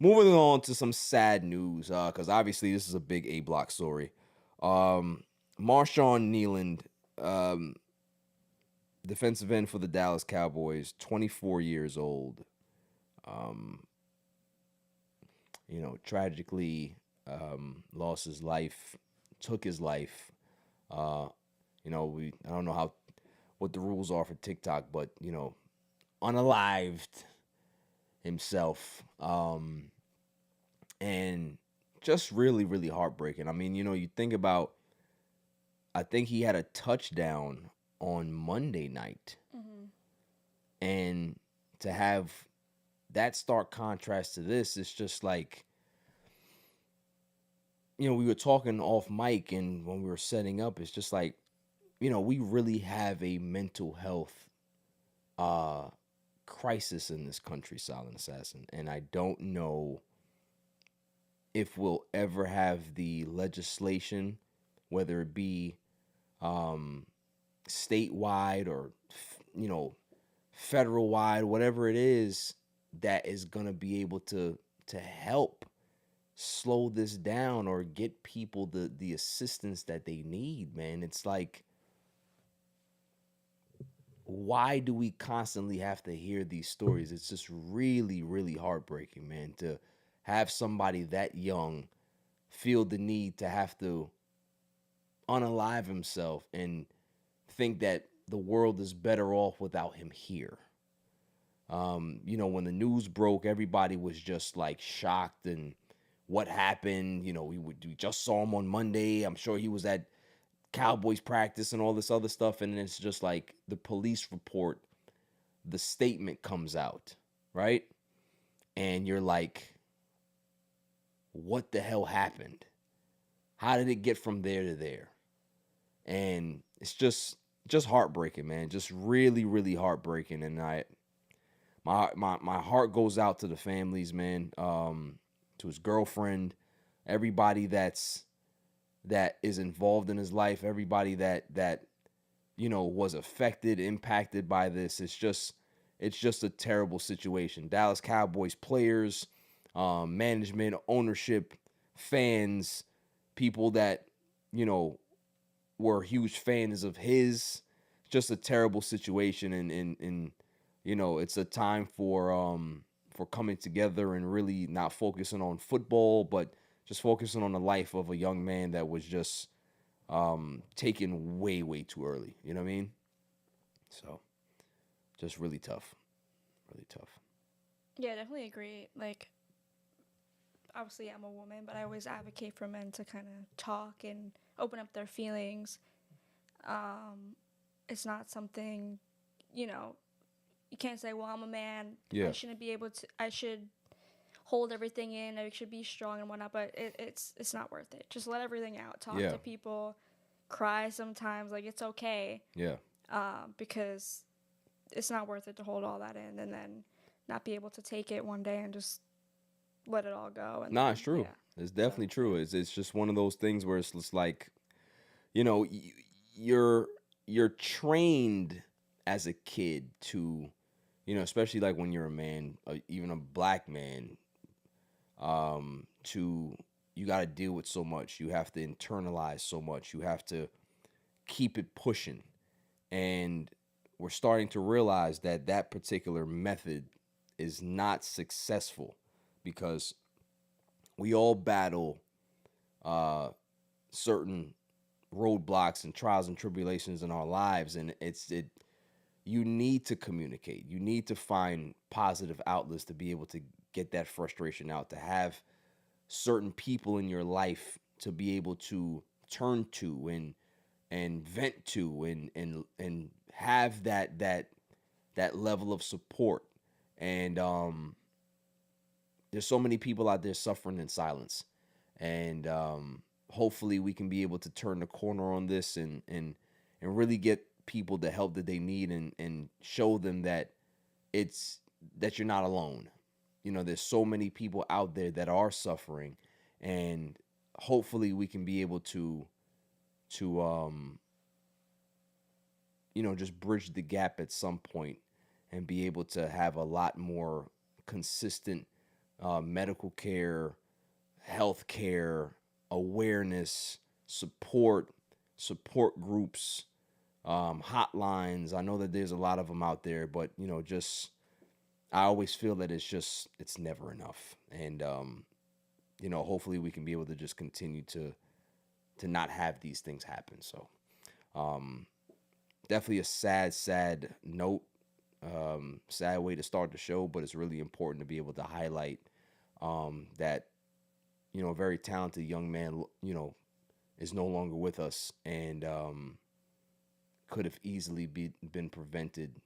moving on to some sad news, because obviously this is a big A block story. Marshawn Kneeland, um, defensive end for the Dallas Cowboys, 24 years old. Um, tragically lost his life, took his life. Uh, I don't know what the rules are for TikTok, but unalived himself. And just really, really heartbreaking. I mean, you think about, I think he had a touchdown on Monday night. Mm-hmm. And to have that stark contrast to this, it's just like, we were talking off mic and when we were setting up, it's just like, we really have a mental health uh crisis in this country, Silent Assassin. And I don't know if we'll ever have the legislation, whether it be um, statewide or federal wide, whatever it is, that is gonna be able to help slow this down or get people the assistance that they need. Man, it's like, why do we constantly have to hear these stories? It's just really, really heartbreaking, man, to have somebody that young feel the need to have to unalive himself and think that the world is better off without him here. When the news broke, everybody was just like shocked and what happened. We just saw him on Monday. I'm sure he was at Cowboys practice and all this other stuff. And it's just like the police report, the statement comes out, right? And you're like, what the hell happened? How did it get from there to there? And it's just heartbreaking, man. Just really, really heartbreaking. And my heart goes out to the families, man. To his girlfriend, everybody that is involved in his life, everybody that was affected, impacted by this. It's just a terrible situation. Dallas Cowboys players, management, ownership, fans, people that you know were huge fans of his. Just a terrible situation, and it's a time for coming together and really not focusing on football, but just focusing on the life of a young man that was just taken way, way too early. You know what I mean? So just really tough, really tough. Yeah, definitely agree. Like, obviously, I'm a woman, but I always advocate for men to kind of talk and open up their feelings. It's not something, you know, you can't say, well, I'm a man. I Yeah, shouldn't be able to, I should hold everything in. I should be strong and whatnot, but it's not worth it. Just let everything out. Talk yeah, to people, cry sometimes. Like, it's okay, yeah. because it's not worth it to hold all that in and then not be able to take it one day and just let it all go. And Nah, it's then, true. yeah. It's So, definitely true. yeah. It's just one of those things where it's just like, you know, you're you're trained as a kid to, especially like when you're a man, even a black man, to you got to deal with so much. You have to internalize so much. You have to keep it pushing. And we're starting to realize that that particular method is not successful because we all battle uh, certain roadblocks and trials and tribulations in our lives, and you need to communicate. You need to find positive outlets to be able to get that frustration out, to have certain people in your life to be able to turn to and vent to and have that level of support. And there's so many people out there suffering in silence, and hopefully we can be able to turn the corner on this and really get people the help that they need and show them that it's that you're not alone. There's so many people out there that are suffering, and hopefully we can be able to just bridge the gap at some point and be able to have a lot more consistent medical care, health care, awareness, support groups, hotlines. I know that there's a lot of them out there, but just I always feel that it's never enough, and hopefully we can be able to just continue to not have these things happen. So, um, definitely a sad note, sad way to start the show, but it's really important to be able to highlight that a very talented young man, is no longer with us, and could have easily been prevented,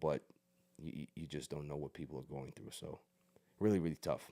but you just don't know what people are going through. So, really, really tough.